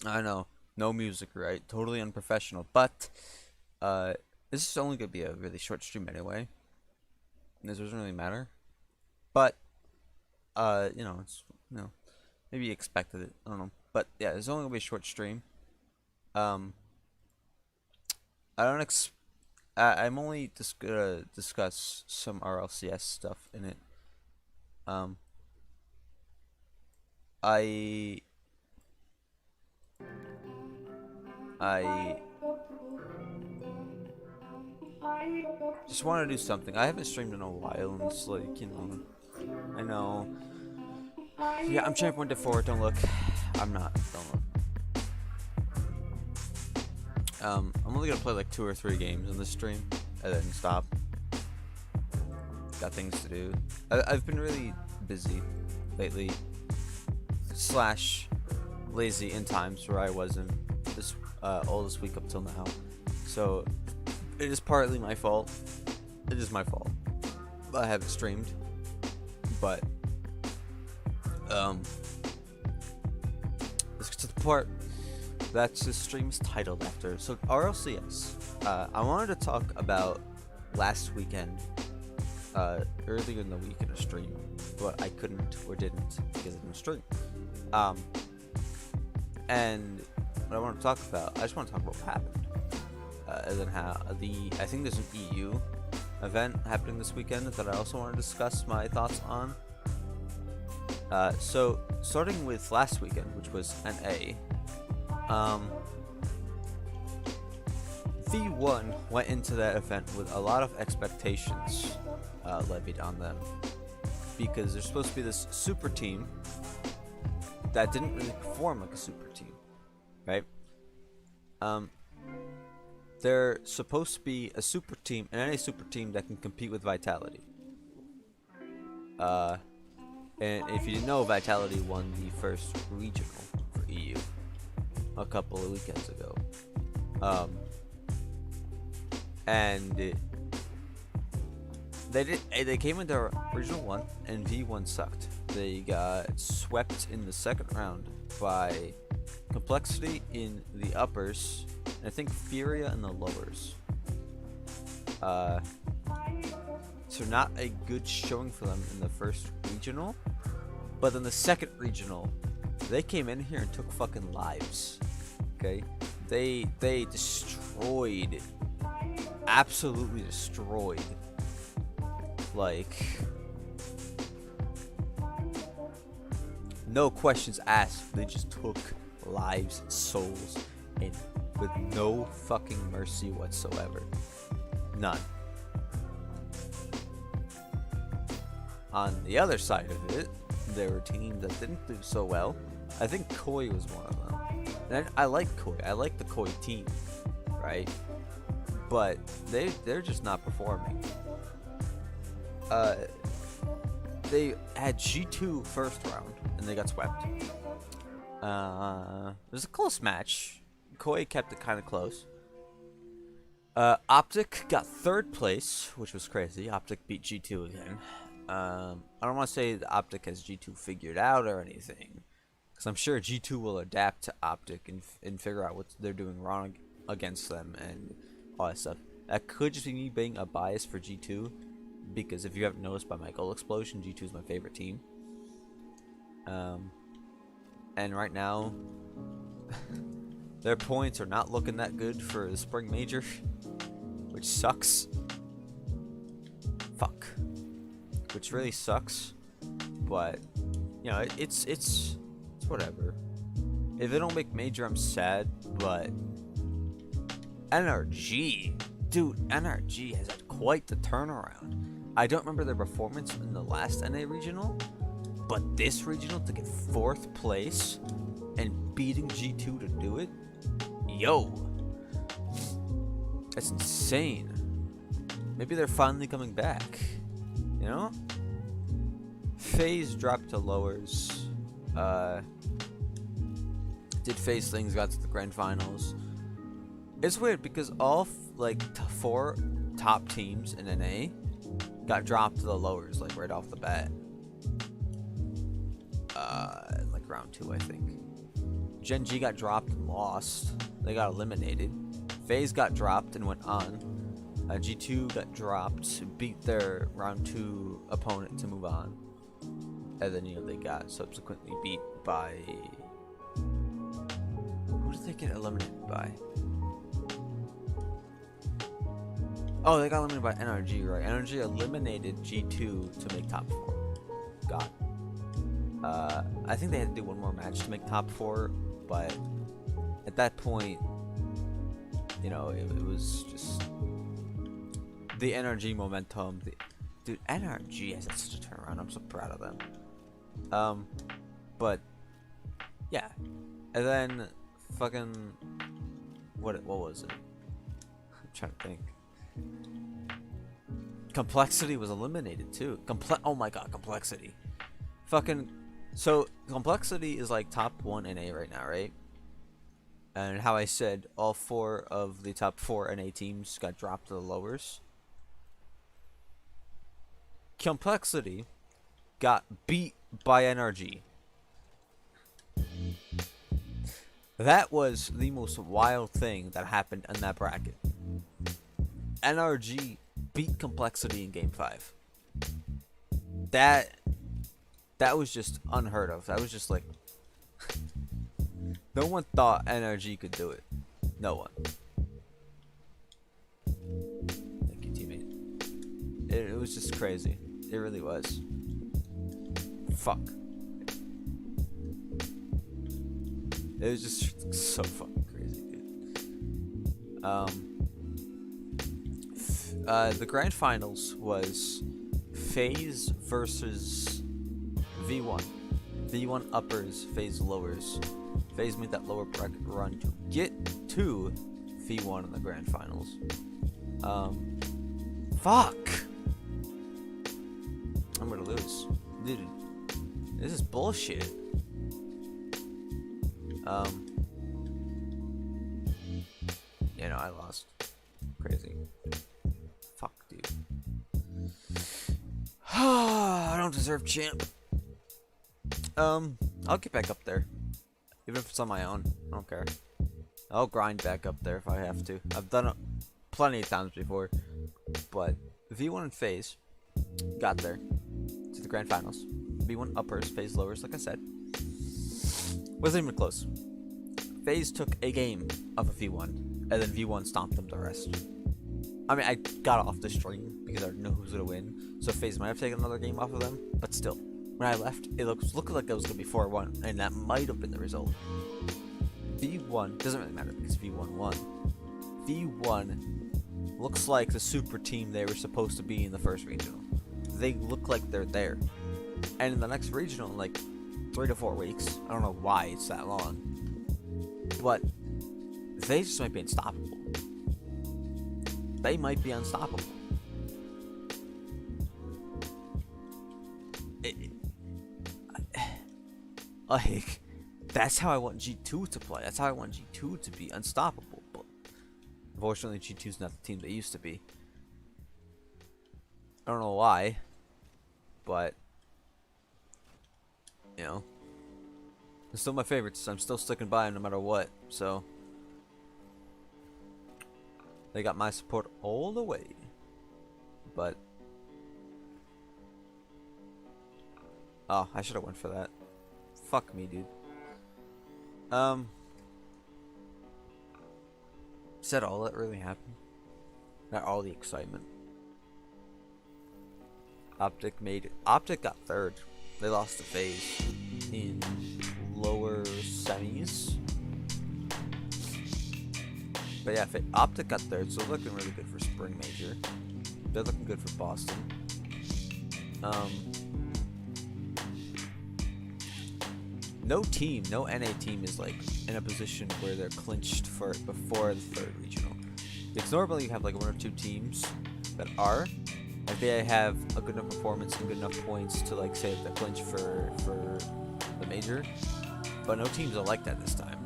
I know, no music, right? Totally unprofessional. But uh, this is only gonna be a really short stream anyway. This doesn't really matter. But it's maybe you expected it. I don't know. But yeah, it's only gonna be a short stream. Um, I don't ex. I'm only just gonna discuss some RLCS stuff in it. Um, I I just want to do something. I haven't streamed in a while, and it's like, I know. Yeah, I'm champ 1-4. Don't look. I'm not. Don't look. I'm only gonna play like 2 or 3 games in this stream, and then stop. Got things to do. I've been really busy lately, slash lazy in times where I wasn't this all this week up till now. So it is partly my fault. It is my fault. I haven't streamed, but let's get to the part that this stream is titled after. So RLCS. I wanted to talk about last weekend, earlier in the week in a stream, but I couldn't or didn't because I didn't stream. And what I want to talk about, I just want to talk about what happened, and then how I think there's an EU event happening this weekend that I also want to discuss my thoughts on. So starting with last weekend, which was NA, V1 went into that event with a lot of expectations levied on them because they're supposed to be this super team that didn't really perform like a super team, right? They're supposed to be a super team, and any super team that can compete with Vitality. And if you didn't know, Vitality won the first regional for EU a couple of weekends ago. And they came into regional 1, and V1 sucked. They got swept in the second round by Complexity in the uppers, and I think Furia in the lowers. So not a good showing for them in the first regional, but in the second regional, they came in here and took fucking lives. Okay, they destroyed, absolutely destroyed. Like, no questions asked. They just took lives, souls, and with no fucking mercy whatsoever. None. On the other side of it, there were teams that didn't do so well. I think Koi was one of them. And I like Koi. I like the Koi team, right? But they're just not performing. They had G2 first round, and they got swept. It was a close match. Koi kept it kind of close. Optic got third place, which was crazy. Optic beat G2 again. I don't want to say the Optic has G2 figured out or anything, because I'm sure G2 will adapt to Optic and figure out what they're doing wrong against them and all that stuff. That could just be me being a bias for G2, because if you haven't noticed by my goal explosion, G2 is my favorite team. And right now, their points are not looking that good for the spring major, which sucks. Fuck. Which really sucks, but it's whatever. If they don't make major, I'm sad, but NRG, dude, NRG has had quite the turnaround. I don't remember their performance in the last NA regional, but this regional to get 4th place and beating G2 to do it, yo, that's insane. Maybe they're finally coming back. You know? FaZe dropped to lowers. Did FaZe things, got to the grand finals. It's weird because all 4 top teams in NA got dropped to the lowers like right off the bat. Like round 2, I think. Gen G got dropped and lost. They got eliminated. FaZe got dropped and went on. G2 got dropped, beat their round 2 opponent to move on. And then, they got subsequently beat by... Who did they get eliminated by? Oh, they got eliminated by NRG, right? NRG eliminated G2 to make top 4. Got it. I think they had to do one more match to make top 4, but at that point, it was just the NRG momentum. Dude, NRG has such a turnaround. I'm so proud of them. But yeah, and then fucking what was it? I'm trying to think. Complexity was eliminated too. Oh my god, Complexity. So Complexity is like top 1 NA right now, right? And how I said all 4 of the top 4 NA teams got dropped to the lowers. Complexity got beat by NRG. That was the most wild thing that happened in that bracket. NRG beat Complexity in Game 5. That was just unheard of. That was just like... no one thought NRG could do it. No one. Thank you, teammate. It was just crazy. It really was. Fuck. It was just so fucking crazy, dude. The grand finals was FaZe versus V1. V1 uppers, FaZe lowers. FaZe made that lower bracket run to get to V1 in the grand finals. Fuck! I'm gonna lose. Dude, this is bullshit. I lost. Crazy. Fuck, dude. I don't deserve champ. I'll get back up there. Even if it's on my own. I don't care. I'll grind back up there if I have to. I've done it plenty of times before. But V1 and FaZe got there to the grand finals. V1 uppers, FaZe lowers, like I said. Wasn't even close. FaZe took a game of a V1, and then V1 stomped them the rest. I mean, I got off the stream because I didn't know who was going to win, so FaZe might have taken another game off of them, but still. When I left, it looked like it was going to be 4-1, and that might have been the result. V1, doesn't really matter because V1 won. V1 looks like the super team they were supposed to be in the first regional. They look like they're there. And in the next regional, in like 3 to 4 weeks, I don't know why it's that long, but they just might be unstoppable. They might be unstoppable. Like, that's how I want G2 to play. That's how I want G2 to be unstoppable. But unfortunately, G2's not the team they used to be. I don't know why, but they're still my favorites. I'm still sticking by them no matter what. So they got my support all the way. But oh, I should have went for that. Fuck me, dude. Is that all that really happened? Not all the excitement. Optic made it. Optic got third. They lost to FaZe in lower semis. But yeah, Optic got third, so they're looking really good for Spring Major. They're looking good for Boston. No team, no NA team is like in a position where they're clinched for before the third regional. Because normally you have like 1 or 2 teams that are, like they have a good enough performance and good enough points to like say they're clinched for the major. But no teams are like that this time.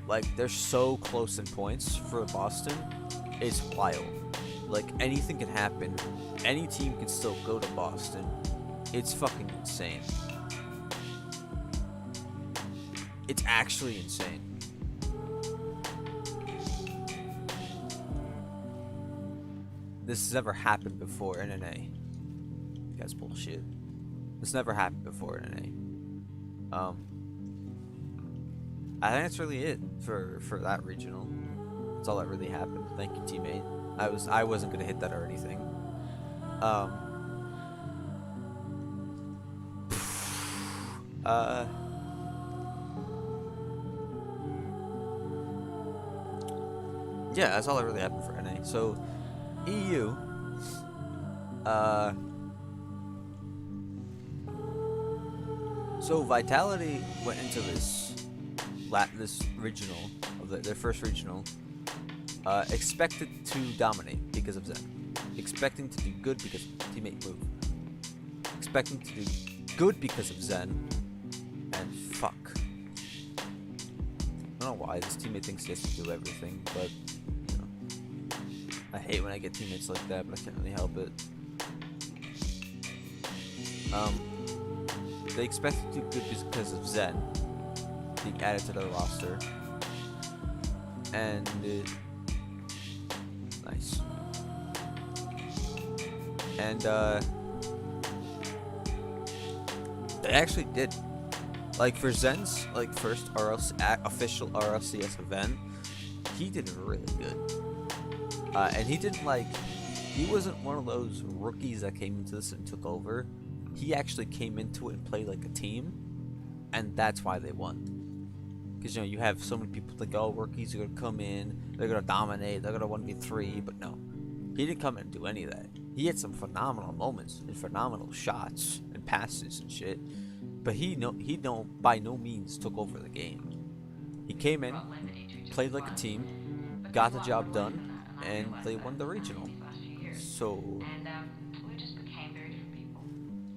Like they're so close in points for Boston, it's wild. Like anything can happen. Any team can still go to Boston. It's fucking insane. It's actually insane. This has never happened before in NA. That's bullshit. This never happened before in NA. I think that's really it for that regional. That's all that really happened. Thank you, teammate. I wasn't gonna hit that or anything. Yeah, that's all that really happened for NA. So EU, so Vitality went into this regional of their first regional, expected to dominate because of Zen, expecting to do good because of teammate move, expecting to do good because of Zen, and fuck. I don't know why this teammate thinks he has to do everything, but you know, I hate when I get teammates like that, but I can't really help it. They expected to do good because of Zen being added to their roster, and nice. And they actually did. Like for Zen's first official RLCS event, he did really good. And he didn't he wasn't one of those rookies that came into this and took over. He actually came into it and played like a team, and that's why they won. Because you have so many people think, oh, rookies are gonna come in, they're gonna dominate, they're gonna 1v3, but no, he didn't come in and do any of that. He had some phenomenal moments and phenomenal shots and passes and shit, but he by no means took over the game. He came in, played like a team, got the job done, and they won the regional. So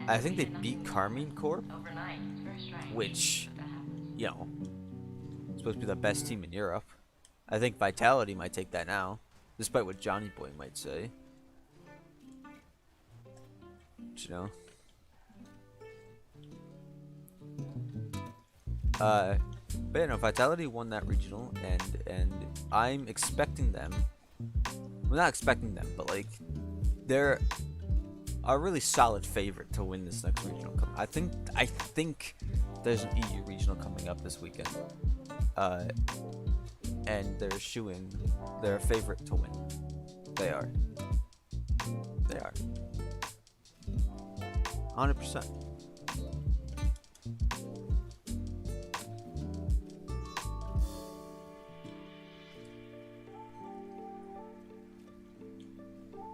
I think they beat Carmine Corp, which, is supposed to be the best team in Europe. I think Vitality might take that now, despite what Johnny Boy might say. But Vitality won that regional, and I'm expecting them. Well, not expecting them, but they're a really solid favorite to win this next regional. I think there's an EU regional coming up this weekend, and they're a favorite to win. They are 100%.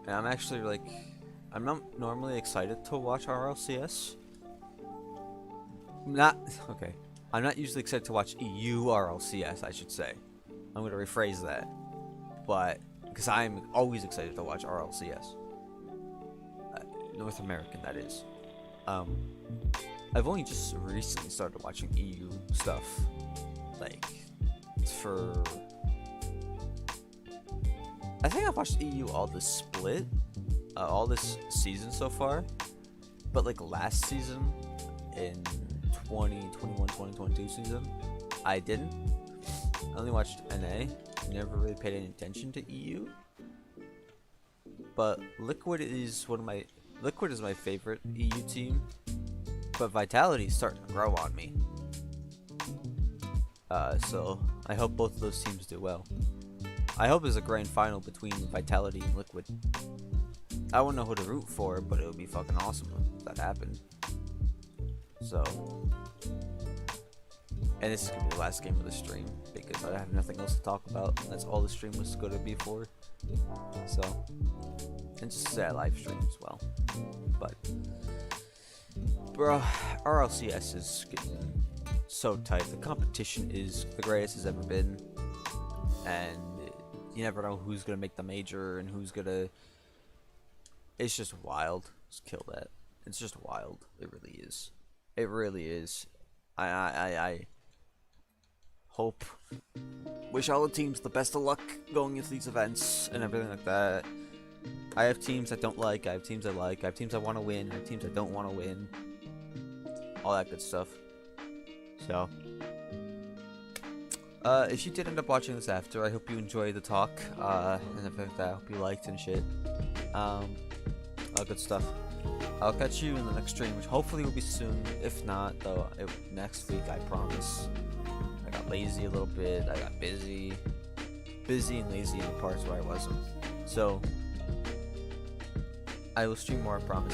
And I'm actually I'm not normally excited to watch RLCS. I'm not usually excited to watch EU RLCS, I should say. I'm going to rephrase that. But, because I'm always excited to watch RLCS. North American, that is. I've only just recently started watching EU stuff. I think I've watched EU all this split. All this season so far, but last season in 2021-2022 season, I didn't. I only watched NA. Never really paid any attention to EU. But Liquid is my favorite EU team. But Vitality is starting to grow on me. So I hope both of those teams do well. I hope there's a grand final between Vitality and Liquid. I wouldn't know who to root for, but it would be fucking awesome if that happened. So, and this is gonna be the last game of the stream because I have nothing else to talk about. That's all the stream was gonna be for. So, and just say I live stream as well. But, bro, RLCS is getting so tight. The competition is the greatest it's ever been, and you never know who's gonna make the major and who's gonna. It's just wild. Just kill that. It's just wild. It really is. It really is. I hope. Wish all the teams the best of luck going into these events and everything like that. I have teams I don't like. I have teams I like. I have teams I want to win. I have teams I don't want to win. All that good stuff. So, If you did end up watching this after, I hope you enjoyed the talk, and the fact that I hope you liked and shit. All good stuff. I'll catch you in the next stream, which hopefully will be soon. If not, though, next week, I promise. I got lazy a little bit. I got busy and lazy in the parts where I wasn't. So, I will stream more, I promise.